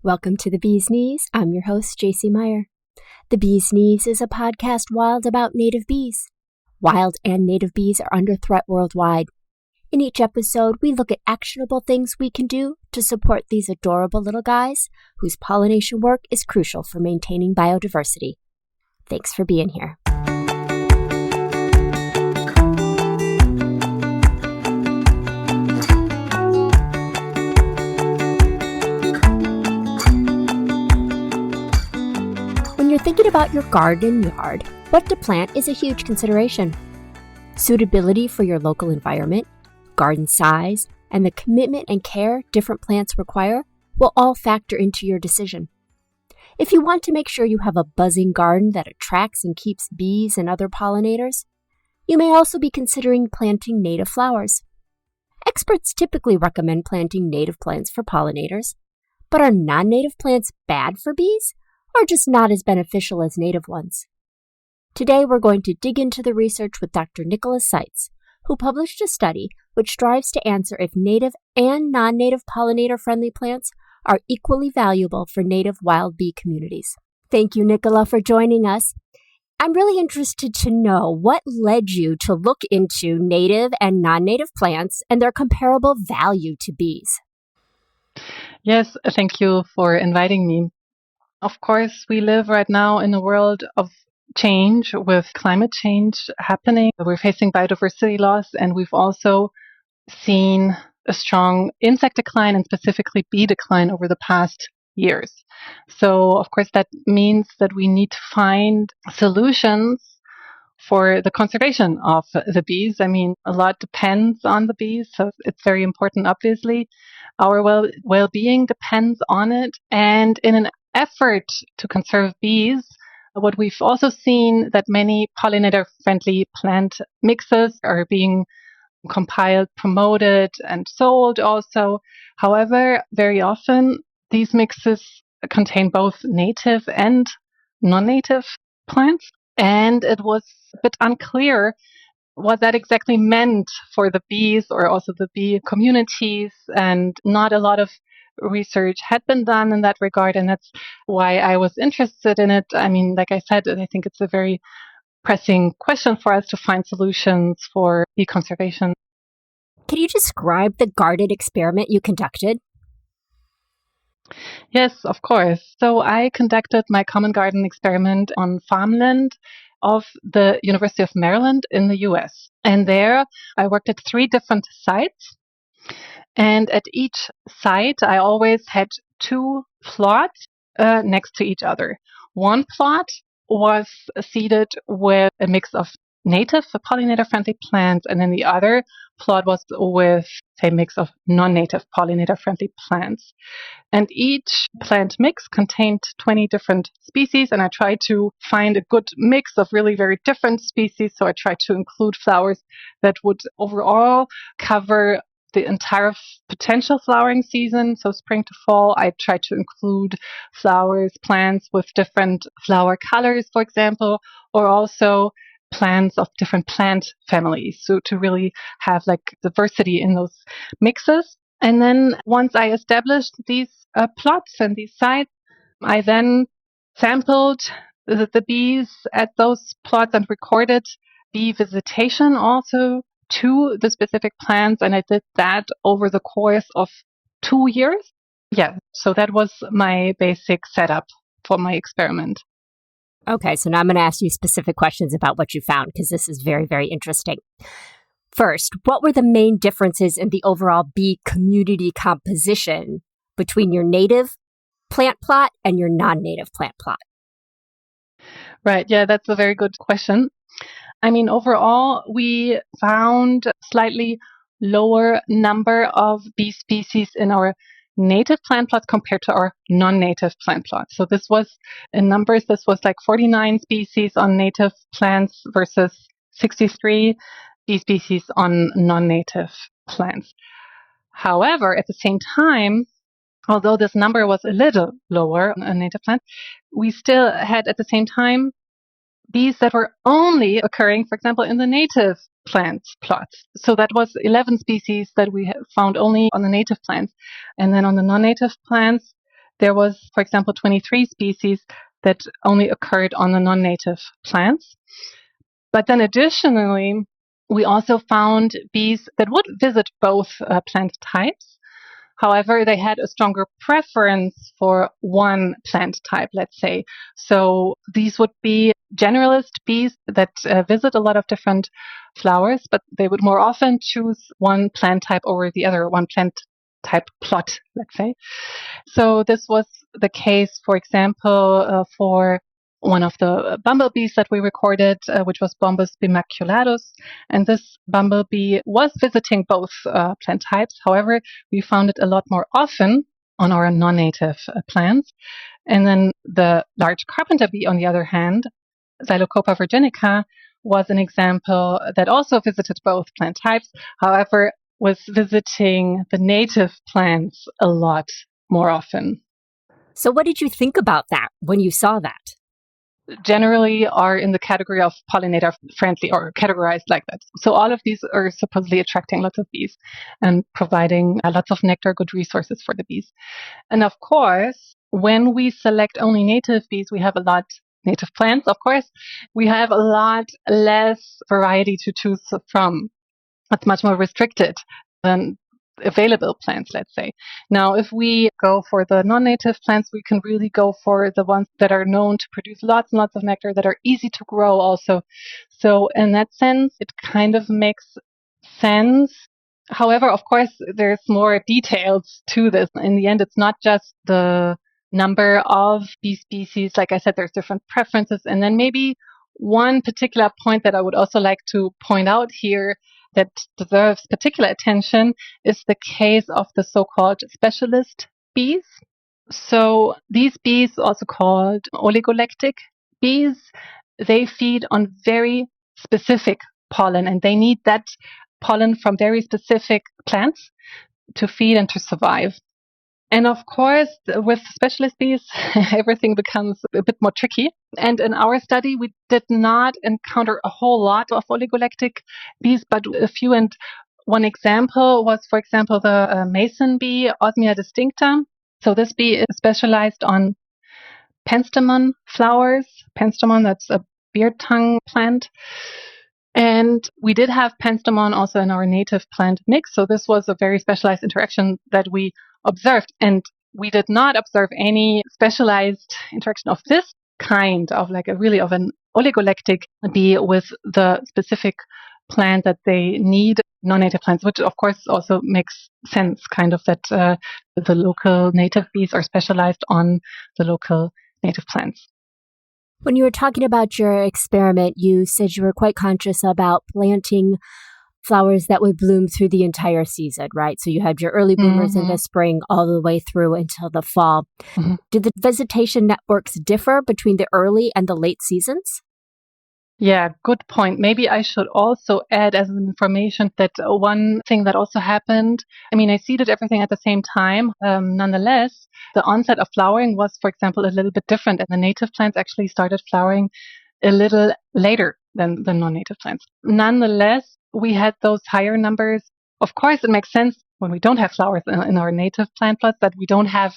Welcome to The Bee's Knees. I'm your host, JC Meyer. The Bee's Knees is a podcast wild about native bees. Wild and native bees are under threat worldwide. In each episode, we look at actionable things we can do to support these adorable little guys whose pollination work is crucial for maintaining biodiversity. Thanks for being here. When you're thinking about your garden yard, what to plant is a huge consideration. Suitability for your local environment, garden size, and the commitment and care different plants require will all factor into your decision. If you want to make sure you have a buzzing garden that attracts and keeps bees and other pollinators, you may also be considering planting native flowers. Experts typically recommend planting native plants for pollinators, but are non-native plants bad for bees or just not as beneficial as native ones? Today we're going to dig into the research with Dr. Nicole Seitz, who published a study which strives to answer if native and non-native pollinator-friendly plants are equally valuable for native wild bee communities. Thank you, Nicola, for joining us. I'm really interested to know what led you to look into native and non-native plants and their comparable value to bees. Yes, thank you for inviting me. Of course, we live right now in a world of change with climate change happening. We're facing biodiversity loss, and we've also seen a strong insect decline and specifically bee decline over the past years. So, of course, that means that we need to find solutions for the conservation of the bees. I mean, a lot depends on the bees, so it's very important, obviously. Our well-being depends on it. And in an effort to conserve bees, what we've also seen that many pollinator-friendly plant mixes are being compiled, promoted, and sold also. However, very often these mixes contain both native and non-native plants, and it was a bit unclear what that exactly meant for the bees or also the bee communities, and not a lot of research had been done in that regard, and that's why I was interested in it. I mean, like I said, I think it's a very pressing question for us to find solutions for bee conservation. Can you describe the garden experiment you conducted? Yes, of course. So I conducted my common garden experiment on farmland of the University of Maryland in the US. And there I worked at 3 different sites. And at each site, I always had 2 plots next to each other. One plot was seeded with a mix of native pollinator-friendly plants, and then the other plot was with a mix of non-native pollinator-friendly plants. And each plant mix contained 20 different species, and I tried to find a good mix of really very different species. So I tried to include flowers that would overall cover the entire potential flowering season, so spring to fall. I tried to include flowers, plants with different flower colors, for example, or also plants of different plant families, so to really have like diversity in those mixes. And then once I established these plots and these sites, I then sampled the bees at those plots and recorded bee visitation also to the specific plants, and I did that over the course of 2 years. Yeah, so that was my basic setup for my experiment. Okay, so now I'm going to ask you specific questions about what you found, because this is very, very interesting. First, what were the main differences in the overall bee community composition between your native plant plot and your non-native plant plot? Right, yeah, that's a very good question. I mean, overall, we found slightly lower number of bee species in our native plant plots compared to our non-native plant plots. So this was, in numbers, this was like 49 species on native plants versus 63 bee species on non-native plants. However, at the same time, although this number was a little lower on native plants, we still had at the same time bees that were only occurring, for example, in the native plant plots. So that was 11 species that we found only on the native plants. And then on the non-native plants, there was, for example, 23 species that only occurred on the non-native plants. But then additionally, we also found bees that would visit both plant types. However, they had a stronger preference for one plant type, let's say. So these would be generalist bees that visit a lot of different flowers, but they would more often choose one plant type over the other, one plant type plot, let's say. So this was the case, for example, for one of the bumblebees that we recorded, which was Bombus bimaculatus. And this bumblebee was visiting both plant types. However, we found it a lot more often on our non-native plants. And then the large carpenter bee, on the other hand, Xylocopa virginica, was an example that also visited both plant types. However, was visiting the native plants a lot more often. So what did you think about that when you saw that? Generally are in the category of pollinator-friendly or categorized like that. So all of these are supposedly attracting lots of bees and providing lots of nectar, good resources for the bees. And of course, when we select only native bees, we have a lot native plants, of course, we have a lot less variety to choose from. It's much more restricted than available plants, let's say. Now, if we go for the non-native plants, we can really go for the ones that are known to produce lots and lots of nectar, that are easy to grow also. So in that sense, it kind of makes sense. However, of course, there's more details to this. In the end, it's not just the number of bee species. Like I said, there's different preferences. And then maybe one particular point that I would also like to point out here that deserves particular attention is the case of the so-called specialist bees. So these bees, also called oligolectic bees, they feed on very specific pollen, and they need that pollen from very specific plants to feed and to survive. And of course, with specialist bees, everything becomes a bit more tricky. And in our study, we did not encounter a whole lot of oligolectic bees, but a few. And one example was, for example, the mason bee, Osmia distincta. So this bee is specialized on penstemon flowers. Penstemon, that's a beard tongue plant. And we did have penstemon also in our native plant mix. So this was a very specialized interaction that we observed. And we did not observe any specialized interaction of this kind of like of an oligolectic bee with the specific plant that they need, non-native plants, which of course also makes sense, kind of that the local native bees are specialized on the local native plants. When you were talking about your experiment, you said you were quite conscious about planting flowers that would bloom through the entire season, right? So you had your early bloomers in the spring all the way through until the fall. Mm-hmm. Did the vegetation networks differ between the early and the late seasons? Yeah, good point. Maybe I should also add as an information that one thing that also happened, I seeded everything at the same time. Nonetheless, the onset of flowering was, for example, a little bit different. And the native plants actually started flowering a little later than the non-native plants. Nonetheless, we had those higher numbers. Of course, it makes sense when we don't have flowers in our native plant plots that we don't have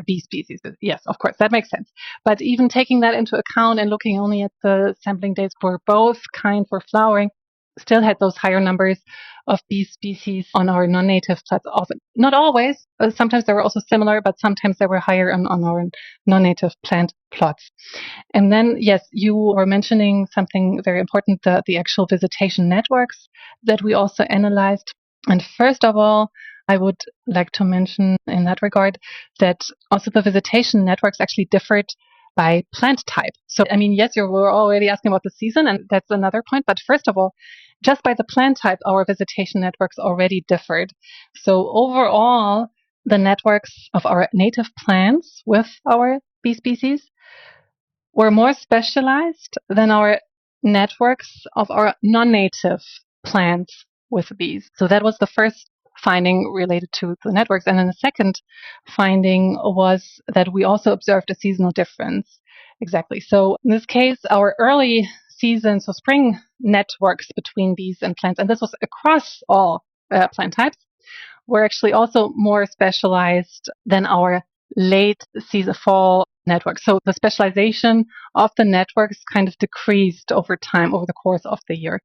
bee species. Yes, of course, that makes sense. But even taking that into account and looking only at the sampling days where both kinds were flowering, still had those higher numbers of bee species on our non-native plots. Often, not always. Sometimes they were also similar, but sometimes they were higher on our non-native plant plots. And then, yes, you were mentioning something very important, the actual visitation networks that we also analyzed. And first of all, I would like to mention in that regard that also the visitation networks actually differed by plant type. So, yes, you were already asking about the season, and that's another point. But first of all, just by the plant type, our visitation networks already differed. So overall, the networks of our native plants with our bee species were more specialized than our networks of our non-native plants with bees. So that was the first finding related to the networks. And then the second finding was that we also observed a seasonal difference. Exactly. So in this case, our early season, so spring networks between bees and plants, and this was across all plant types, were actually also more specialized than our late season fall network. So the specialization of the networks kind of decreased over time, over the course of the year.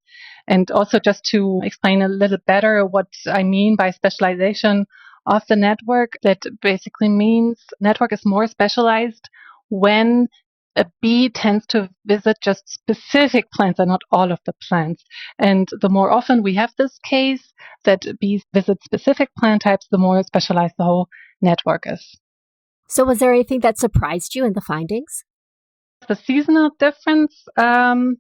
And also just to explain a little better what I mean by specialization of the network, that basically means network is more specialized when a bee tends to visit just specific plants and not all of the plants. And the more often we have this case that bees visit specific plant types, the more specialized the whole network is. So was there anything that surprised you in the findings? The seasonal difference, that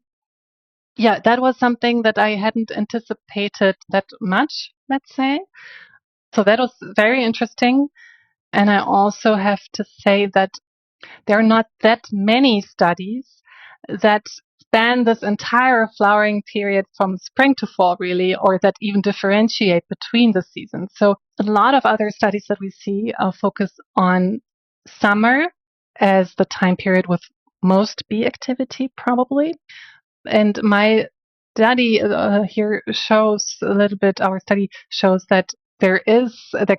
was something that I hadn't anticipated that much, let's say. So that was very interesting. And I also have to say that there are not that many studies that span this entire flowering period from spring to fall, really, or that even differentiate between the seasons. So a lot of other studies that we see focus on summer as the time period with most bee activity, probably. And my study here shows a little bit, our study shows that there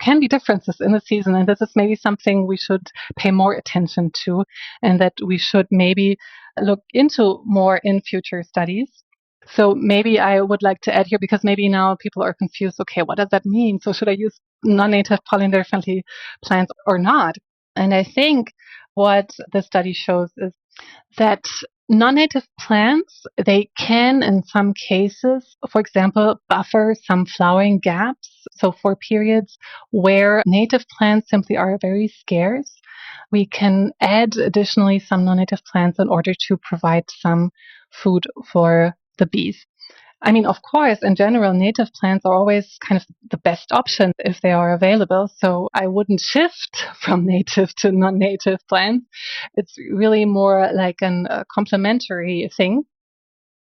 can be differences in the season, and this is maybe something we should pay more attention to, and that we should maybe look into more in future studies. So maybe I would like to add here, because maybe now people are confused, okay, what does that mean? So should I use non-native pollinator-friendly plants or not? And I think what the study shows is that non-native plants, they can, in some cases, for example, buffer some flowering gaps. So for periods where native plants simply are very scarce, we can add additionally some non-native plants in order to provide some food for the bees. I mean, of course, in general, native plants are always kind of the best option if they are available. So I wouldn't shift from native to non-native plants. It's really more like a complementary thing.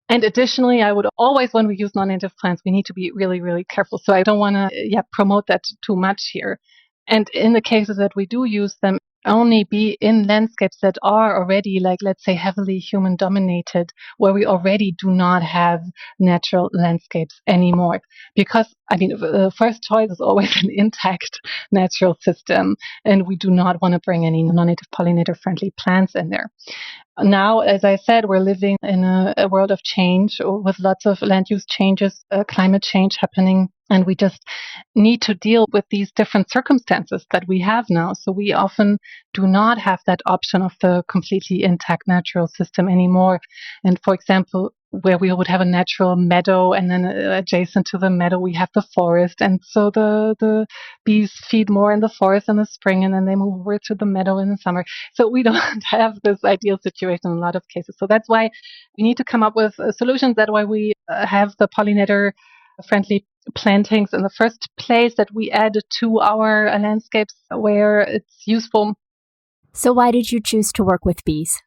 And additionally, I would always, when we use non-native plants, we need to be really, really careful. So I don't want to promote that too much here. And in the cases that we do use them, only be in landscapes that are already, like, let's say, heavily human dominated, where we already do not have natural landscapes anymore. Because, I mean, the first choice is always an intact natural system, and we do not want to bring any non-native pollinator-friendly plants in there. Now, as I said, we're living in a world of change with lots of land use changes, climate change happening, and we just need to deal with these different circumstances that we have now. So we often do not have that option of the completely intact natural system anymore. And for example, where we would have a natural meadow, and then adjacent to the meadow we have the forest, and so the bees feed more in the forest in the spring, and then they move over to the meadow in the summer. So we don't have this ideal situation in a lot of cases. So that's why we need to come up with solutions. That's why we have the pollinator-friendly plantings in the first place, that we add to our landscapes where it's useful. So why did you choose to work with bees?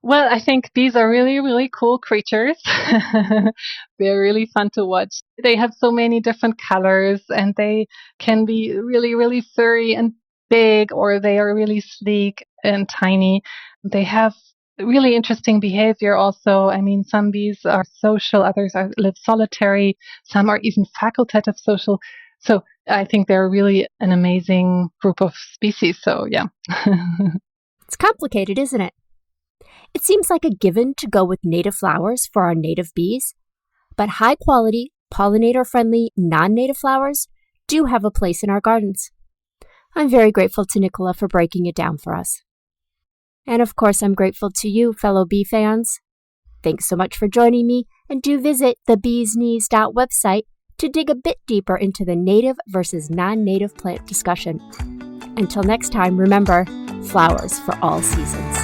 Well, I think bees are really, really cool creatures. They're really fun to watch. They have so many different colors, and they can be really, really furry and big, or they are really sleek and tiny. They have really interesting behavior also. I mean, some bees are social, others live solitary, some are even facultative social. So I think they're really an amazing group of species. So yeah. It's complicated, isn't it? It seems like a given to go with native flowers for our native bees, but high-quality, pollinator-friendly, non-native flowers do have a place in our gardens. I'm very grateful to Nicole for breaking it down for us. And of course, I'm grateful to you, fellow bee fans. Thanks so much for joining me, and do visit the beesknees.website to dig a bit deeper into the native versus non-native plant discussion. Until next time, remember, flowers for all seasons.